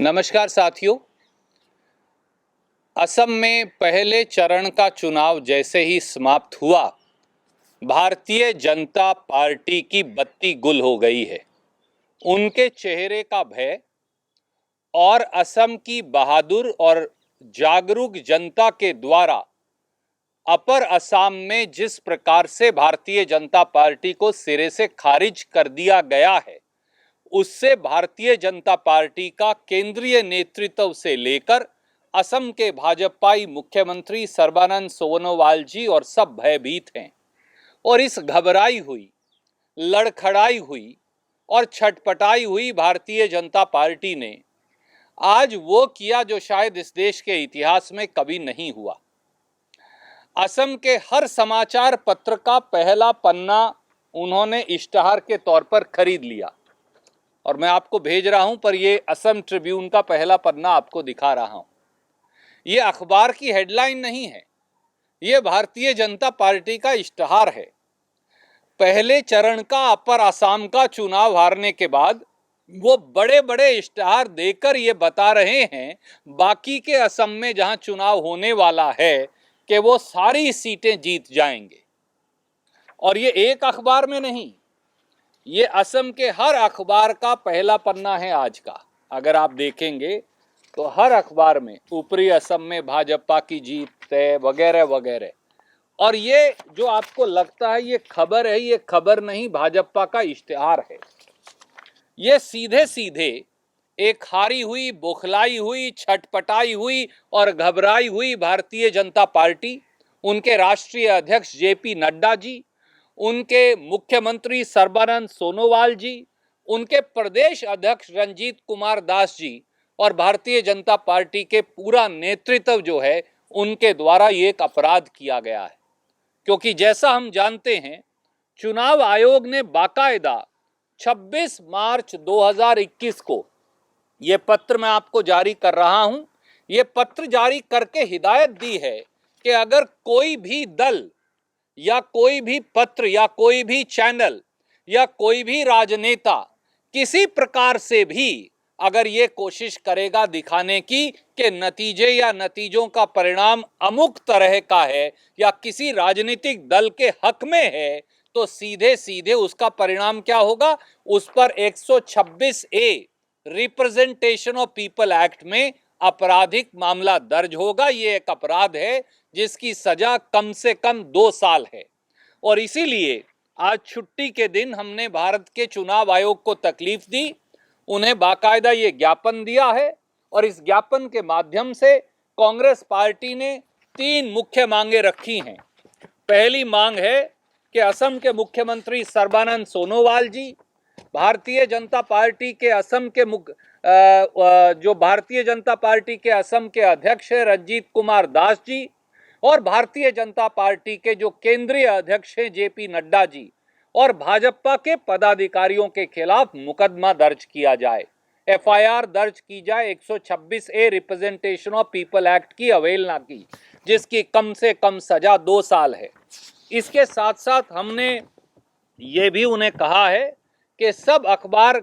नमस्कार साथियों। असम में पहले चरण का चुनाव जैसे ही समाप्त हुआ, भारतीय जनता पार्टी की बत्ती गुल हो गई है। उनके चेहरे का भय और असम की बहादुर और जागरूक जनता के द्वारा अपर असम में जिस प्रकार से भारतीय जनता पार्टी को सिरे से खारिज कर दिया गया है, उससे भारतीय जनता पार्टी का केंद्रीय नेतृत्व से लेकर असम के भाजपाई मुख्यमंत्री सर्बानंद सोनोवाल जी और सब भयभीत हैं। और इस घबराई हुई, लड़खड़ाई हुई और छटपटाई हुई भारतीय जनता पार्टी ने आज वो किया जो शायद इस देश के इतिहास में कभी नहीं हुआ। असम के हर समाचार पत्र का पहला पन्ना उन्होंने इश्तहार के तौर पर खरीद लिया और मैं आपको भेज रहा हूं, पर ये असम ट्रिब्यून का पहला पन्ना आपको दिखा रहा हूं। ये अखबार की हेडलाइन नहीं है, ये भारतीय जनता पार्टी का इश्तहार है। पहले चरण का अपर असम का चुनाव हारने के बाद वो बड़े बड़े इश्तहार देकर ये बता रहे हैं बाकी के असम में जहां चुनाव होने वाला है कि वो सारी सीटें जीत जाएंगे। और ये एक अखबार में नहीं, ये असम के हर अखबार का पहला पन्ना है आज का। अगर आप देखेंगे तो हर अखबार में ऊपरी असम में भाजपा की जीत है वगैरह वगैरह। और ये जो आपको लगता है ये खबर है, ये खबर नहीं, भाजपा का इश्तिहार है। ये सीधे सीधे एक हारी हुई, बौखलाई हुई, छटपटाई हुई और घबराई हुई भारतीय जनता पार्टी, उनके राष्ट्रीय अध्यक्ष जेपी नड्डा जी, उनके मुख्यमंत्री सर्बानंद सोनोवाल जी, उनके प्रदेश अध्यक्ष रंजीत कुमार दास जी और भारतीय जनता पार्टी के पूरा नेतृत्व जो है, उनके द्वारा ये एक अपराध किया गया है। क्योंकि जैसा हम जानते हैं, चुनाव आयोग ने बाकायदा 26 मार्च 2021 को ये पत्र मैं आपको जारी कर रहा हूं, ये पत्र जारी करके हिदायत दी है कि अगर कोई भी दल या कोई भी पत्र या कोई भी चैनल या कोई भी राजनेता किसी प्रकार से भी अगर ये कोशिश करेगा दिखाने की कि नतीजे या नतीजों का परिणाम अमुक तरह का है या किसी राजनीतिक दल के हक में है, तो सीधे सीधे उसका परिणाम क्या होगा, उस पर 126A representation of people act में आपराधिक मामला दर्ज होगा। ये एक अपराध है जिसकी सजा कम से कम 2 साल है। और इसीलिए आज छुट्टी के दिन हमने भारत के चुनाव आयोग को तकलीफ दी, उन्हें बाकायदा ये ज्ञापन दिया है। और इस ज्ञापन के माध्यम से कांग्रेस पार्टी ने 3 मुख्य मांगे रखी हैं। पहली मांग है कि असम के मुख्यमंत्री सर्बानंद सोनोवाल जी, भारतीय जनता पार्टी के असम के जो भारतीय जनता पार्टी के असम के अध्यक्ष है रंजीत कुमार दास जी, और भारतीय जनता पार्टी के जो केंद्रीय अध्यक्ष हैं जेपी नड्डा जी, और भाजपा के पदाधिकारियों के खिलाफ मुकदमा दर्ज किया जाए, एफआईआर दर्ज की जाए 126A representation of people act की अवहेलना की, जिसकी कम से कम सजा 2 साल है। इसके साथ साथ हमने ये भी उन्हें कहा है कि सब अखबार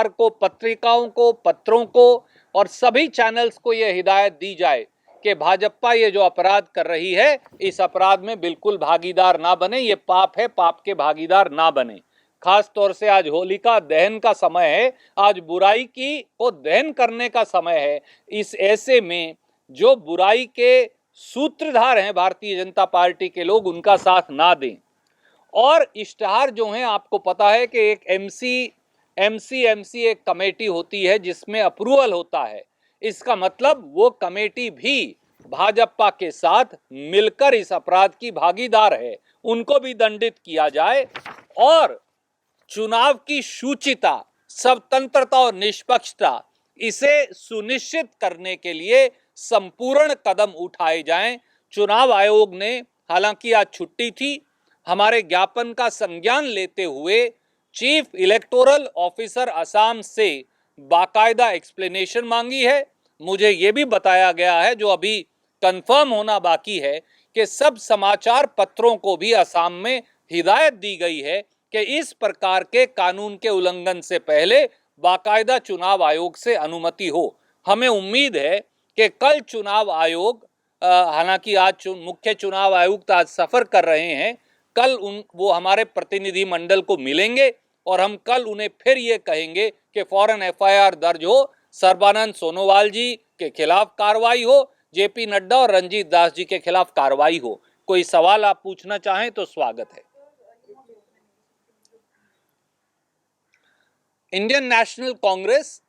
को, पत्रिकाओं को, पत्रों को और सभी चैनल्स को यह हिदायत दी जाए कि भाजपा ये जो अपराध कर रही है, इस अपराध में बिल्कुल भागीदार ना बने। ये पाप है, पाप के भागीदार ना बने। खास तौर से आज होलिका दहन का समय है, आज बुराई को दहन करने का समय है। इस ऐसे में जो बुराई के सूत्रधार हैं भारतीय जनता पार्टी के लोग, उनका साथ ना दें। और इश्तहार जो है, आपको पता है कि एक एमसी एक कमेटी होती है जिसमें अप्रूवल होता है। इसका मतलब वो कमेटी भी भाजपा के साथ मिलकर इस अपराध की भागीदार है, उनको भी दंडित किया जाए। और चुनाव की शुचिता, स्वतंत्रता और निष्पक्षता, इसे सुनिश्चित करने के लिए संपूर्ण कदम उठाए जाएं। चुनाव आयोग ने, हालांकि आज छुट्टी थी, हमारे ज्ञापन का संज्ञान लेते हुए चीफ इलेक्टोरल ऑफिसर असम से बाकायदा एक्सप्लेनेशन मांगी है। मुझे ये भी बताया गया है, जो अभी कंफर्म होना बाकी है, कि सब समाचार पत्रों को भी असम में हिदायत दी गई है कि इस प्रकार के कानून के उल्लंघन से पहले बाकायदा चुनाव आयोग से अनुमति हो। हमें उम्मीद है कि कल चुनाव आयोग, हालांकि आज मुख्य चुनाव आयुक्त आज सफर कर रहे हैं, कल वो हमारे प्रतिनिधि मंडल को मिलेंगे और हम कल उन्हें फिर ये कहेंगे कि फौरन एफआईआर दर्ज हो, सर्बानंद सोनोवाल जी के खिलाफ कार्रवाई हो, जेपी नड्डा और रंजीत दास जी के खिलाफ कार्रवाई हो। कोई सवाल आप पूछना चाहें तो स्वागत है। Indian National Congress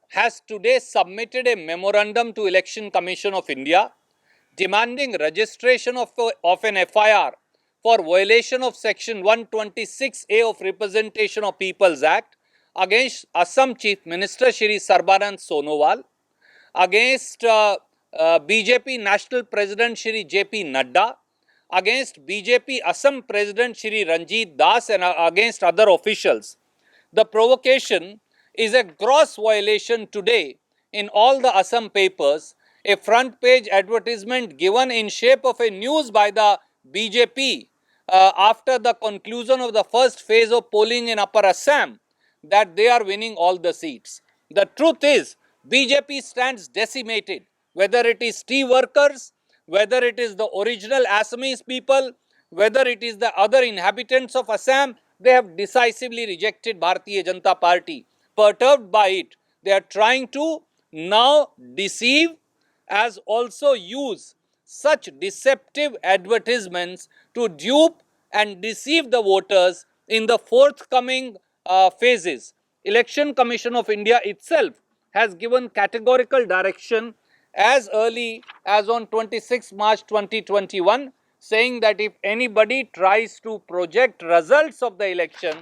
has today submitted a memorandum to Election Commission of India demanding registration of an FIR for violation of Section 126A of Representation of People's Act against Assam Chief Minister Shri Sarbanand Sonowal, against BJP National President Shri JP Nadda, against BJP Assam President Shri Ranjit Das, and against other officials. The provocation is a gross violation today in all the Assam papers. A front page advertisement given in shape of a news by the BJP after the conclusion of the first phase of polling in Upper Assam that they are winning all the seats. The truth is BJP stands decimated, whether it is tea workers, whether it is the original Assamese people, whether it is the other inhabitants of Assam. They have decisively rejected Bharatiya Janata Party. Perturbed by it, they are trying to now deceive as also use such deceptive advertisements to dupe and deceive the voters in the forthcoming phases. Election Commission of India itself has given categorical direction as early as on 26 March 2021, saying that if anybody tries to project results of the election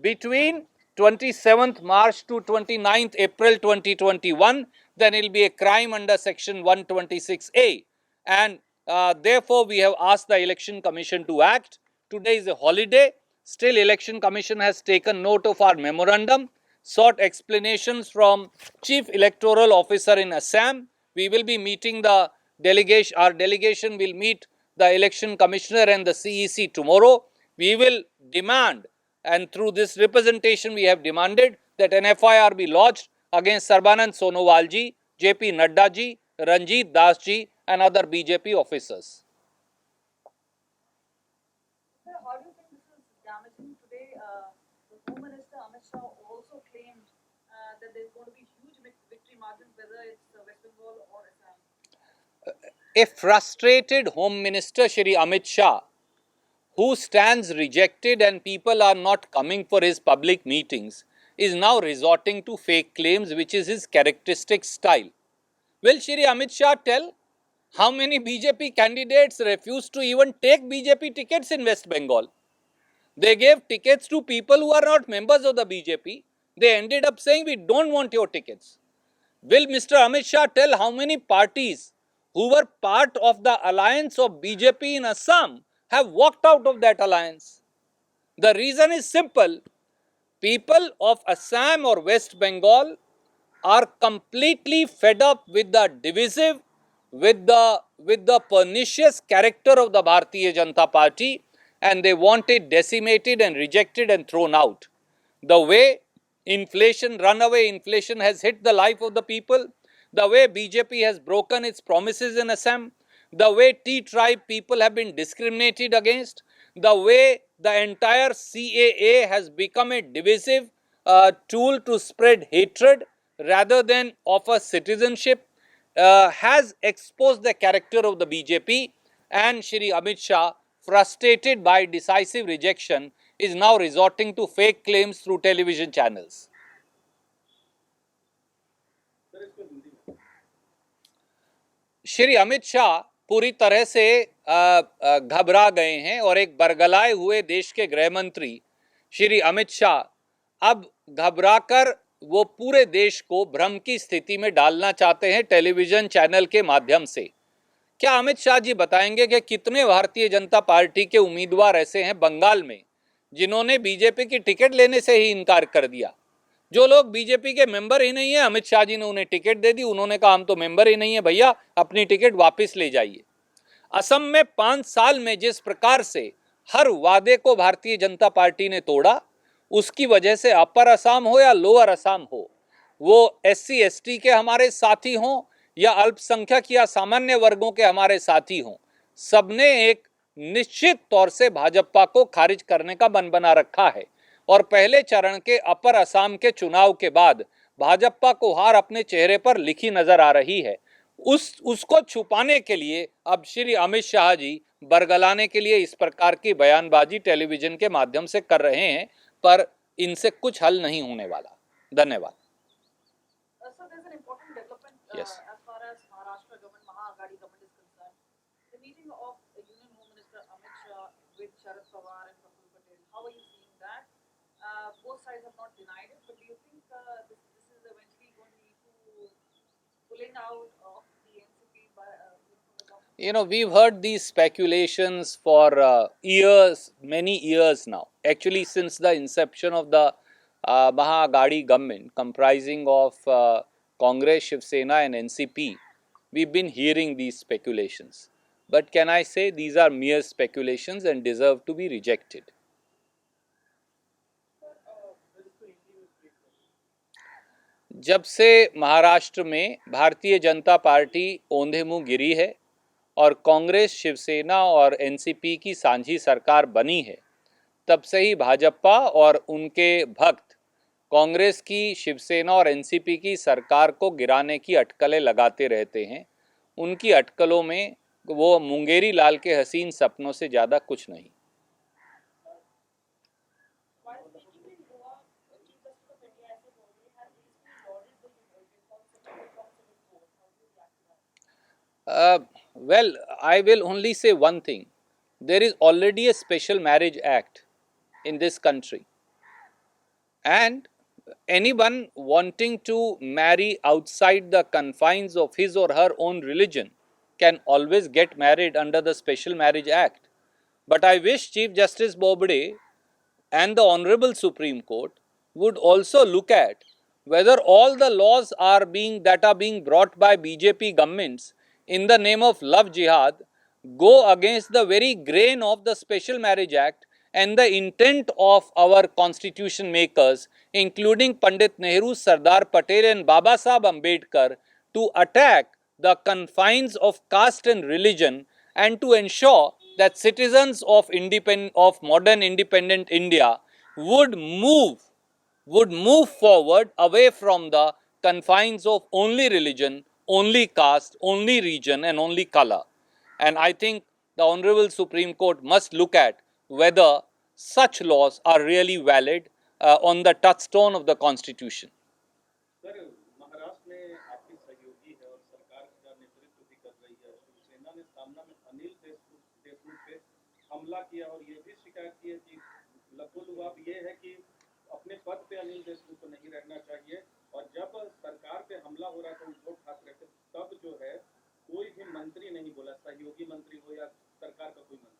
between 27th March to 29th April 2021, then it will be a crime under Section 126A. And therefore, we have asked the Election Commission to act. Today is a holiday. Still, Election Commission has taken note of our memorandum, sought explanations from Chief Electoral Officer in Assam. We will be meeting the delegation. Our delegation will meet the Election Commissioner and the CEC tomorrow. We will demand, and through this representation we have demanded, that an FIR be lodged against Sarbanand Sonowal ji, JP Nadda ji, Ranjit Das ji and other BJP officers. Sir, how do you think this is damaging? Today, the Home Minister Amit Shah also claimed that there's going to be huge victory margins, whether it's West Bengal or Assam. A frustrated Home Minister Shri Amit Shah, who stands rejected and people are not coming for his public meetings, is now resorting to fake claims, which is his characteristic style. Will Shri Amit Shah tell how many BJP candidates refused to even take BJP tickets in West Bengal? They gave tickets to people who are not members of the BJP. They ended up saying, we don't want your tickets. Will Mr. Amit Shah tell how many parties who were part of the alliance of BJP in Assam have walked out of that alliance? The reason is simple. People of Assam or West Bengal are completely fed up with the divisive, with the pernicious character of the Bharatiya Janata Party, and they want it decimated and rejected and thrown out. The way inflation, runaway inflation has hit the life of the people, the way BJP has broken its promises in Assam, the way T-tribe people have been discriminated against, the way the entire CAA has become a divisive tool to spread hatred rather than offer citizenship, has exposed the character of the BJP, and Shri Amit Shah, frustrated by decisive rejection, is now resorting to fake claims through television channels. Shri Amit Shah पूरी तरह से घबरा गए हैं और एक बरगलाए हुए देश के गृह मंत्री श्री अमित शाह अब घबराकर वो पूरे देश को भ्रम की स्थिति में डालना चाहते हैं टेलीविजन चैनल के माध्यम से। क्या अमित शाह जी बताएंगे कि कितने भारतीय जनता पार्टी के उम्मीदवार ऐसे हैं बंगाल में जिन्होंने बीजेपी की टिकट लेने से ही इनकार कर दिया? जो लोग बीजेपी के मेंबर ही नहीं है, अमित शाह जी ने उन्हें टिकट दे दी, उन्होंने कहा हम तो मेंबर ही नहीं है भैया, अपनी टिकट वापस ले जाइए। असम में 5 साल में जिस प्रकार से हर वादे को भारतीय जनता पार्टी ने तोड़ा, उसकी वजह से अपर असम हो या लोअर असम हो, वो SC ST के हमारे साथी हों या अल्पसंख्यक या सामान्य वर्गों के हमारे साथी हों, सबने एक निश्चित तौर से भाजपा को खारिज करने का मन बना रखा है। और पहले चरण के अपर असम के चुनाव के बाद भाजपा को हार अपने चेहरे पर लिखी नजर आ रही है। उसको छुपाने के लिए अब श्री अमित शाह जी बरगलाने के लिए इस प्रकार की बयानबाजी टेलीविजन के माध्यम से कर रहे हैं, पर इनसे कुछ हल नहीं होने वाला। धन्यवाद। So there's an important development Yes. as far as Maharashtra government, Maha-Aghadi government is concerned. The meeting of Union Home Minister Amit Shah with Sharad Pawar and Praful Patel. How are you seeing that? Both sides have not denied it, but do you think this is eventually going to lead to pulling out of the NCP by, from the government? We've heard these speculations for years, many years now. Actually, since the inception of the Maha-Aghadi government, comprising of Congress, Shiv Sena and NCP, we've been hearing these speculations. But can I say these are mere speculations and deserve to be rejected? जब से महाराष्ट्र में Bharatiya Janata party औंधे मुंह गिरी है और कांग्रेस, शिवसेना और NCP की सांझी सरकार बनी है, तब से ही भाजपा और उनके भक्त कांग्रेस की, शिवसेना और एनसीपी की सरकार को गिराने की अटकलें लगाते रहते हैं। उनकी अटकलों में वो मुंगेरी लाल के हसीन सपनों से ज़्यादा कुछ नहीं। Well, I will only say one thing. There is already a Special Marriage Act in this country. And anyone wanting to marry outside the confines of his or her own religion can always get married under the Special Marriage Act. But I wish Chief Justice Bobde and the Honorable Supreme Court would also look at whether all the laws that are being brought by BJP governments in the name of love jihad go against the very grain of the Special Marriage Act and the intent of our constitution makers, including Pandit Nehru, Sardar Patel and Baba Saheb Ambedkar, to attack the confines of caste and religion and to ensure that citizens of modern independent India would move forward away from the confines of only religion, only caste, only region and only color. And I think the Honorable Supreme Court must look at whether such laws are really valid on the touchstone of the Constitution. Sir, Maharashtra में आपकी सहयोगी है और सरकार का नेतृत्व भी कर रही है। शिवसेना ने सामना में अनिल देशमुख पे हमला किया और ये भी शिकायत की है कि लघुलुआब ये है कि अपने पद पे अनिल देशमुख को नहीं रहना चाहिए, और जब सरकार पे हमला हो रहा था उद्धव ठाकरे पे, तब जो है कोई भी मंत्री नहीं बोला, सहयोगी मंत्री हो या सरकार का कोई मंत्री।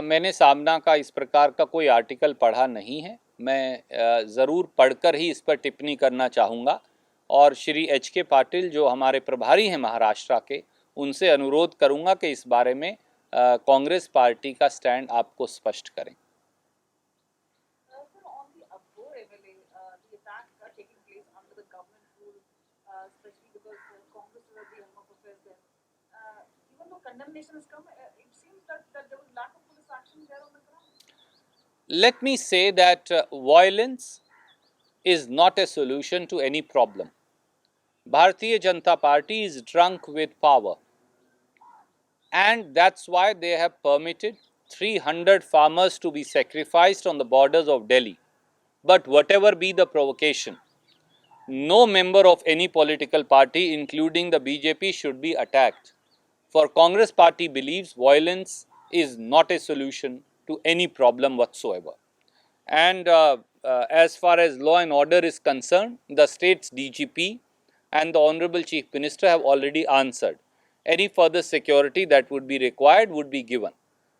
मैंने सामना का इस प्रकार का कोई आर्टिकल पढ़ा नहीं है। मैं ज़रूर पढ़कर ही इस पर टिप्पणी करना चाहूँगा और श्री HK पाटिल जो हमारे प्रभारी हैं महाराष्ट्र के, उनसे अनुरोध करूँगा कि इस बारे में कांग्रेस पार्टी का स्टैंड आपको स्पष्ट करें। Sir, on the Abhor MLA, the attacks are taking place under the government rule, especially because Congress was the helm of affairs there. Even though condemnation has come, it seems that there was lack of police action there on the ground. Let me say that violence is not a solution to any problem. Bharatiya Janata Party is drunk with power, and that's why they have permitted 300 farmers to be sacrificed on the borders of Delhi. But whatever be the provocation, no member of any political party, including the BJP, should be attacked. For Congress party believes violence is not a solution to any problem whatsoever. And as far as law and order is concerned, the state's DGP and the Honorable Chief Minister have already answered. Any further security that would be required would be given.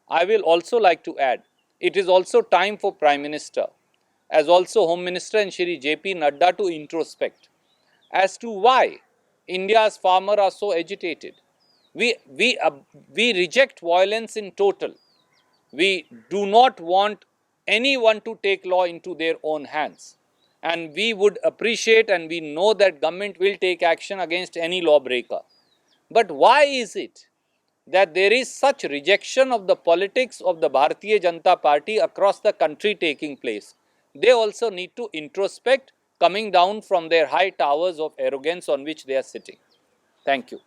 I will also like to add, it is also time for Prime Minister, as also Home Minister and Shri JP Nadda, to introspect as to why India's farmers are so agitated. We reject violence in total. We do not want anyone to take law into their own hands. And we would appreciate, and we know that government will take action against any lawbreaker. But why is it that there is such rejection of the politics of the Bharatiya Janata Party across the country taking place? They also need to introspect, coming down from their high towers of arrogance on which they are sitting. Thank you.